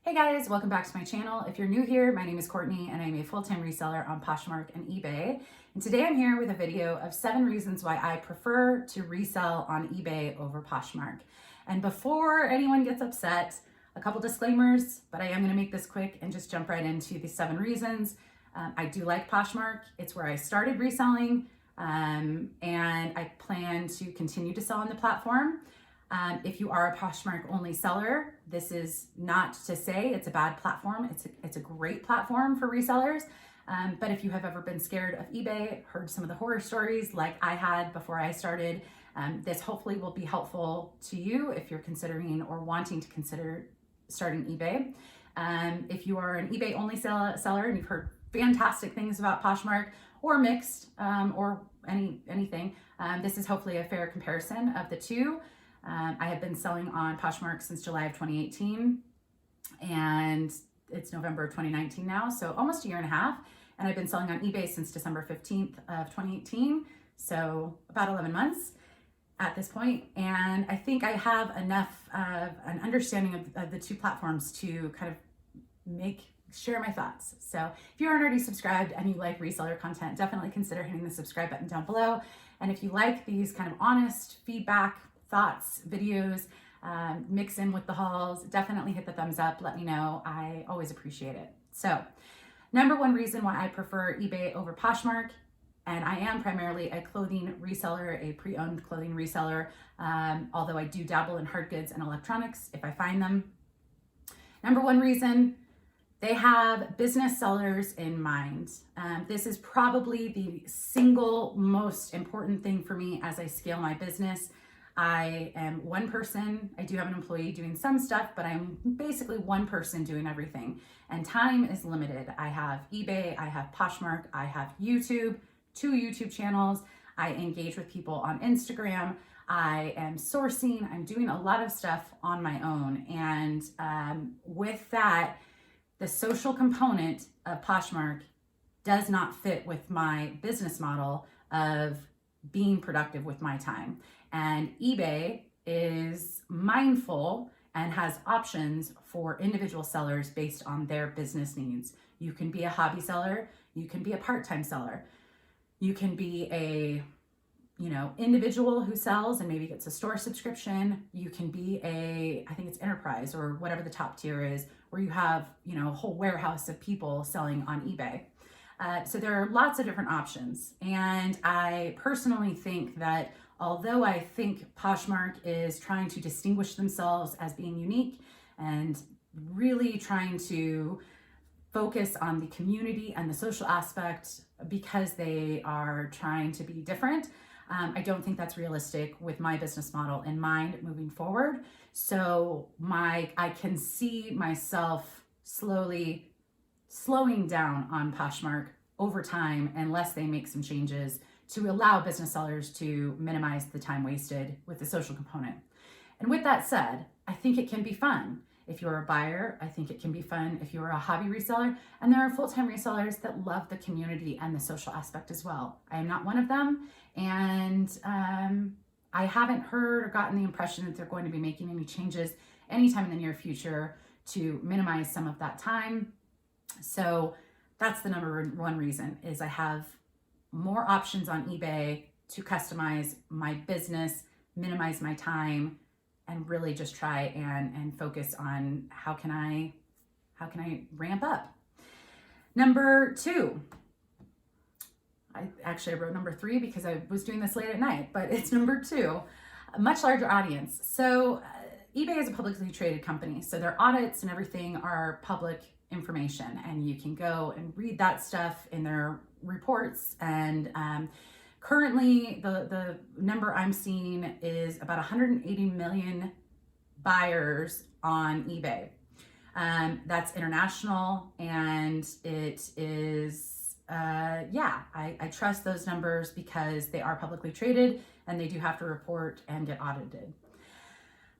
Hey guys, welcome back to my channel. If you're new here, my name is Courtney and I'm a full-time reseller on Poshmark and eBay. And today I'm here with a video of 7 reasons why I prefer to resell on eBay over Poshmark. And before anyone gets upset, a couple disclaimers, but I am going to make this quick and just jump right into the 7 reasons. I do like Poshmark. It's where I started reselling, and I plan to continue to sell on the platform. If you are a Poshmark only seller, this is not to say it's a bad platform. It's a great platform for resellers. But if you have ever been scared of eBay, heard some of the horror stories like I had before I started, this hopefully will be helpful to you if you're considering or wanting to consider starting eBay. If you are an eBay only seller and you've heard fantastic things about Poshmark or mixed or anything, this is hopefully a fair comparison of the two. I have been selling on Poshmark since July of 2018 and it's November of 2019 now, so almost a year and a half. And I've been selling on eBay since December 15th of 2018, so about 11 months at this point. And I think I have enough of an understanding of the two platforms to kind of share my thoughts. So if you aren't already subscribed and you like reseller content, definitely consider hitting the subscribe button down below. And if you like these kind of honest feedback, thoughts, videos, mix in with the hauls, definitely hit the thumbs up. Let me know. I always appreciate it. So, number 1 reason why I prefer eBay over Poshmark, and I am primarily a clothing reseller, a pre-owned clothing reseller, although I do dabble in hard goods and electronics if I find them. Number 1 reason, they have business sellers in mind. This is probably the single most important thing for me as I scale my business. I am one person. I do have an employee doing some stuff, but I'm basically one person doing everything. And time is limited. I have eBay, I have Poshmark, I have YouTube, 2 YouTube channels. I engage with people on Instagram. I am sourcing. I'm doing a lot of stuff on my own. And with that, the social component of Poshmark does not fit with my business model of being productive with my time. And eBay is mindful and has options for individual sellers based on their business needs. You can be a hobby seller, you can be a part-time seller, you can be a individual who sells and maybe gets a store subscription. You can be I think it's enterprise or whatever the top tier is, where you have, a whole warehouse of people selling on eBay. So there are lots of different options. And I personally think that although I think Poshmark is trying to distinguish themselves as being unique and really trying to focus on the community and the social aspect because they are trying to be different, I don't think that's realistic with my business model in mind moving forward. So I can see myself slowly slowing down on Poshmark over time unless they make some changes to allow business sellers to minimize the time wasted with the social component. And with that said, I think it can be fun. If you're a buyer, I think it can be fun if you're a hobby reseller. And there are full-time resellers that love the community and the social aspect as well. I am not one of them. And I haven't heard or gotten the impression that they're going to be making any changes anytime in the near future to minimize some of that time. So that's the number 1 reason, is I have more options on eBay to customize my business, minimize my time, and really just try and focus on how can I ramp up. Number 2, I wrote number 3 because I was doing this late at night, but it's number 2, a much larger audience. So eBay is a publicly traded company, so their audits and everything are public information, and you can go and read that stuff in their reports. And currently the number I'm seeing is about 180 million buyers on eBay. That's international, and it is I trust those numbers because they are publicly traded and they do have to report and get audited.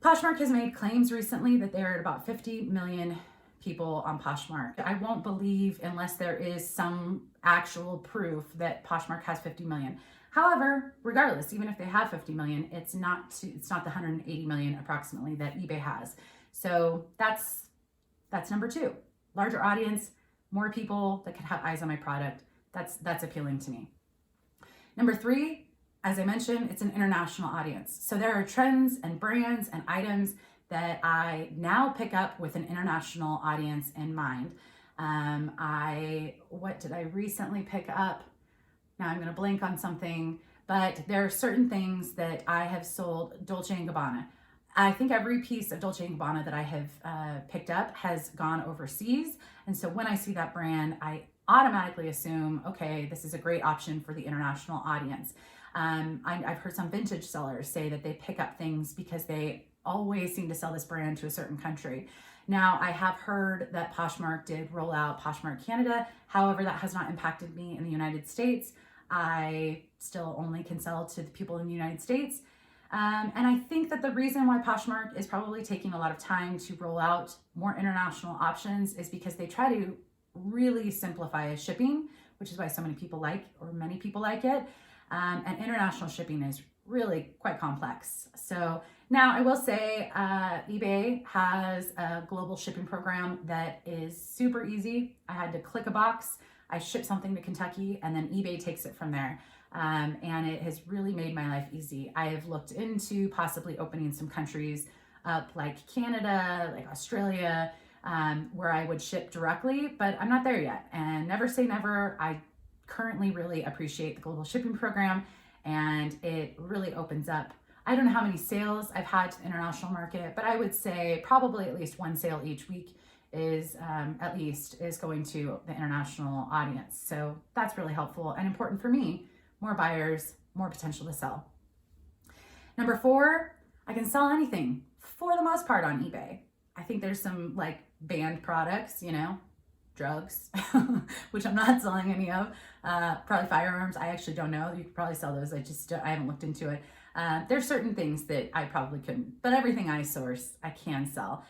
Poshmark has made claims recently that they're at about 50 million people on Poshmark. I won't believe unless there is some actual proof that Poshmark has 50 million. However, regardless, even if they have 50 million, it's not the 180 million approximately that eBay has. So that's That's number 2. Larger audience, more people that could have eyes on my product. That's appealing to me. Number 3, as I mentioned, it's an international audience. So there are trends and brands and items that I now pick up with an international audience in mind. What did I recently pick up? Now I'm going to blank on something, but there are certain things that I have sold Dolce & Gabbana. I think every piece of Dolce & Gabbana that I have picked up has gone overseas. And so when I see that brand, I automatically assume, okay, this is a great option for the international audience. I've heard some vintage sellers say that they pick up things because they always seem to sell this brand to a certain country. Now, I have heard that Poshmark did roll out Poshmark Canada. However, that has not impacted me in the United States. I still only can sell to the people in the United States. And I think that the reason why Poshmark is probably taking a lot of time to roll out more international options is because they try to really simplify shipping, which is why so many people like it. And international shipping is really quite complex. So now I will say eBay has a global shipping program that is super easy. I had to click a box, I ship something to Kentucky, and then eBay takes it from there. And it has really made my life easy. I have looked into possibly opening some countries up like Canada, like Australia, where I would ship directly, but I'm not there yet. And never say never. I currently really appreciate the global shipping program, and it really opens up. I don't know how many sales I've had to the international market, but I would say probably at least one sale each week is going to the international audience. So that's really helpful and important for me. More buyers, more potential to sell. Number 4, I can sell anything for the most part on eBay. I think there's some like banned products, drugs, which I'm not selling any of. Probably firearms. I actually don't know. You could probably sell those. I haven't looked into it. There's certain things that I probably couldn't, but everything I source, I can sell.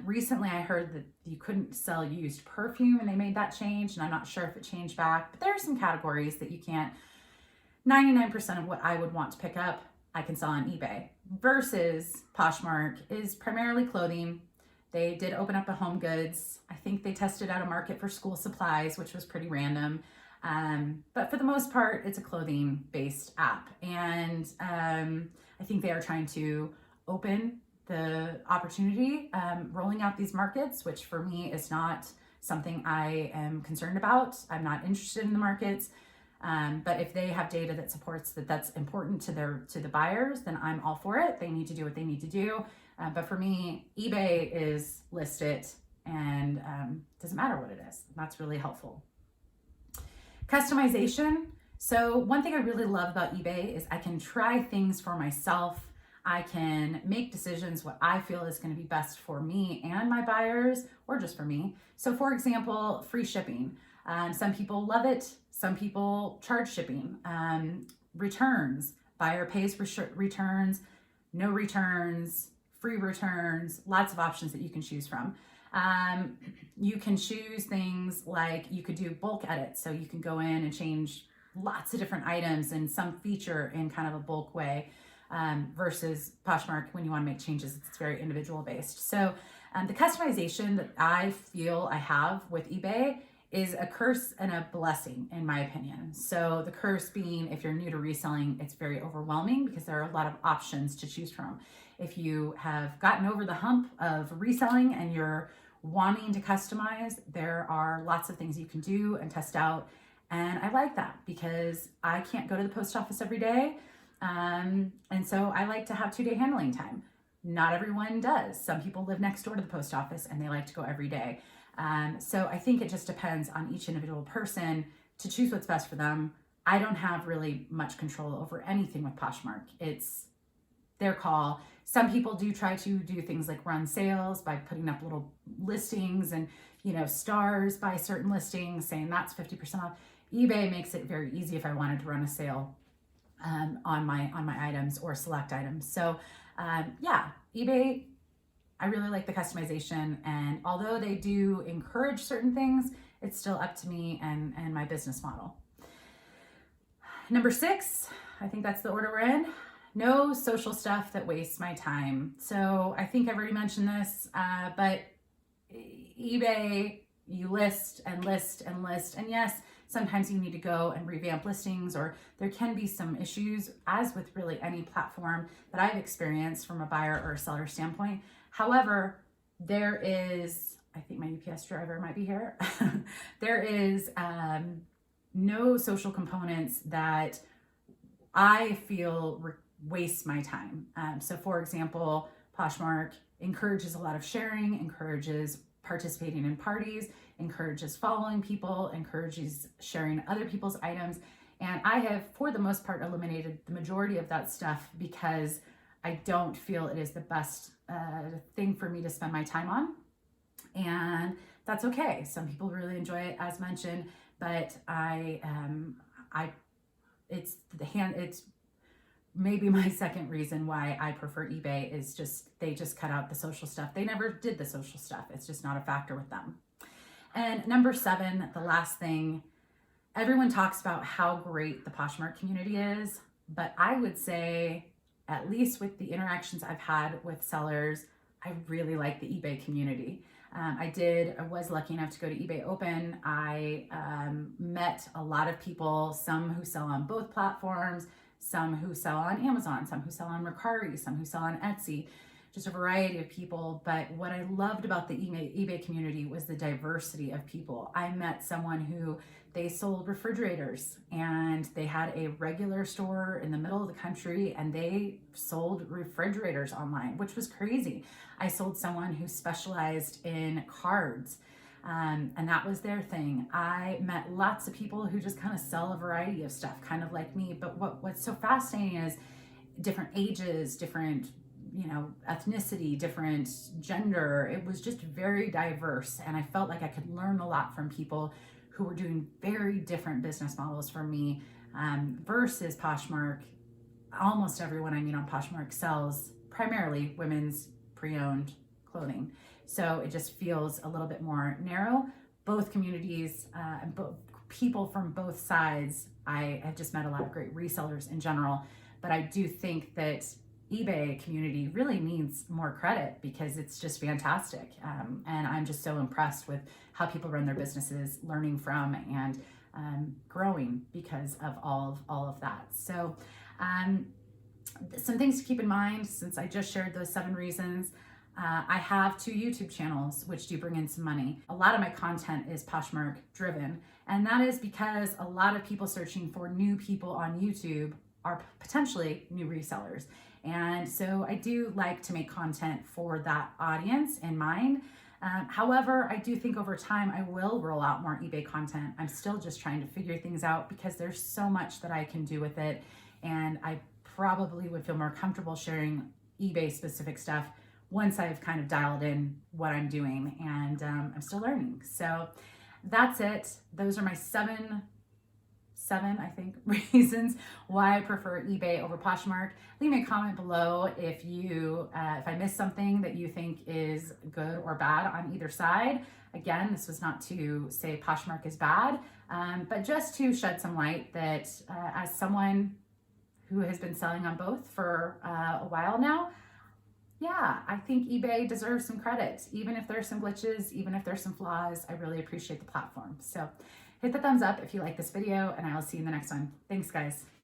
Recently I heard that you couldn't sell used perfume and they made that change, and I'm not sure if it changed back, but there are some categories that you can't. 99% of what I would want to pick up, I can sell on eBay, versus Poshmark is primarily clothing. They did open up a home goods. I think they tested out a market for school supplies, which was pretty random. But for the most part, it's a clothing based app. And I think they are trying to open the opportunity, rolling out these markets, which for me is not something I am concerned about. I'm not interested in the markets. But if they have data that supports that that's important to the buyers, then I'm all for it. They need to do what they need to do. But for me, eBay is list it, and doesn't matter what it is. That's really helpful. Customization. So one thing I really love about eBay is I can try things for myself. I can make decisions what I feel is going to be best for me and my buyers, or just for me. So for example, free shipping. Some people love it. Some people charge shipping. Returns. Buyer pays for returns, no returns, free returns, lots of options that you can choose from. You can choose things like you could do bulk edits. So you can go in and change lots of different items and some feature in kind of a bulk way, versus Poshmark when you want to make changes, it's very individual based. So the customization that I feel I have with eBay is a curse and a blessing, in my opinion. So the curse being, if you're new to reselling, it's very overwhelming because there are a lot of options to choose from. If you have gotten over the hump of reselling and you're wanting to customize, there are lots of things you can do and test out. And I like that because I can't go to the post office every day. And so I like to have 2-day handling time. Not everyone does. Some people live next door to the post office and they like to go every day. So I think it just depends on each individual person to choose what's best for them. I don't have really much control over anything with Poshmark. It's their call. Some people do try to do things like run sales by putting up little listings and, stars by certain listings saying that's 50% off. eBay makes it very easy if I wanted to run a sale on my items or select items. So eBay, I really like the customization, and although they do encourage certain things, it's still up to me and my business model. Number 6, I think that's the order we're in. No social stuff that wastes my time. So I think I've already mentioned this, but eBay, you list and list and list. And yes, sometimes you need to go and revamp listings, or there can be some issues, as with really any platform that I've experienced from a buyer or a seller standpoint. However, there is, I think my UPS driver might be here. There is no social components that I feel waste my time. So for example, Poshmark encourages a lot of sharing, encourages participating in parties, encourages following people, encourages sharing other people's items. And I have, for the most part, eliminated the majority of that stuff because I don't feel it is the best thing for me to spend my time on. And that's okay. Some people really enjoy it, as mentioned, but it's maybe my second reason why I prefer eBay is just, they just cut out the social stuff. They never did the social stuff. It's just not a factor with them. And number 7, the last thing, everyone talks about how great the Poshmark community is, but I would say, at least with the interactions I've had with sellers, I really like the eBay community. I was lucky enough to go to eBay Open. I met a lot of people, some who sell on both platforms, some who sell on Amazon, some who sell on Mercari, some who sell on Etsy, just a variety of people. But what I loved about the eBay community was the diversity of people. I met someone who, they sold refrigerators, and they had a regular store in the middle of the country, and they sold refrigerators online, which was crazy. I sold someone who specialized in cards, and that was their thing. I met lots of people who just kind of sell a variety of stuff, kind of like me. But what's so fascinating is different ages, different, ethnicity, different gender. It was just very diverse. And I felt like I could learn a lot from people who were doing very different business models from me, versus Poshmark. Almost everyone I meet on Poshmark sells primarily women's pre-owned clothing. So it just feels a little bit more narrow. Both communities and people from both sides, I have just met a lot of great resellers in general, but I do think that eBay community really needs more credit because it's just fantastic. And I'm just so impressed with how people run their businesses, learning from and growing because of all of that. So some things to keep in mind, since I just shared those 7 reasons. I have 2 YouTube channels, which do bring in some money. A lot of my content is Poshmark driven, and that is because a lot of people searching for new people on YouTube are potentially new resellers. And so I do like to make content for that audience in mind. However, I do think over time I will roll out more eBay content. I'm still just trying to figure things out because there's so much that I can do with it. And I probably would feel more comfortable sharing eBay specific stuff once I've kind of dialed in what I'm doing, and I'm still learning. So that's it. Those are my seven, I think, reasons why I prefer eBay over Poshmark. Leave me a comment below if I missed something that you think is good or bad on either side. Again, this was not to say Poshmark is bad, but just to shed some light that as someone who has been selling on both for a while now, yeah, I think eBay deserves some credit. Even if there's some glitches, even if there's some flaws, I really appreciate the platform. So hit the thumbs up if you like this video, and I will see you in the next one. Thanks, guys.